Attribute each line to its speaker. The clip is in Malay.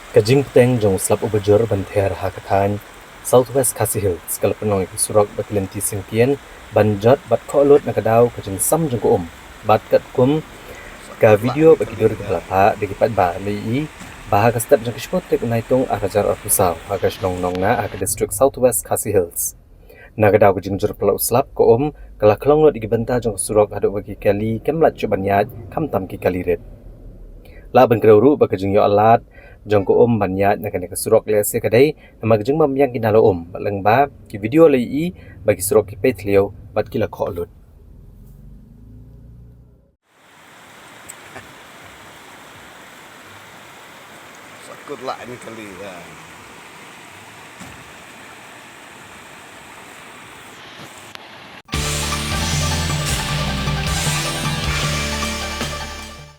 Speaker 1: Kajing peteng jong slap ubajur banter hakatan Southwest Khasi Hills kala penong surok batlenti singkien banjat bat kolot nakadaw kajing sam jong ko bat kat kum ka video bagi dur ke pelapa degi pat ba lei bahag step jong kishpot tek naitung arajar arpusaw agash nong nong na aga district Southwest Khasi Hills nakadaw kajing jur pela uslap ko kala klong lot digi banta jong surok haduk bagi kali kemlat cubanyat kam tam ki kaliret la ban kreu ba kajing yo alat jong ko banyat na kane surok le se kadai nama kajing mam yang kinalo baleng ba ki video le I bagi surok ki petlio bat kila kholut
Speaker 2: Sakut lah ini kali ya.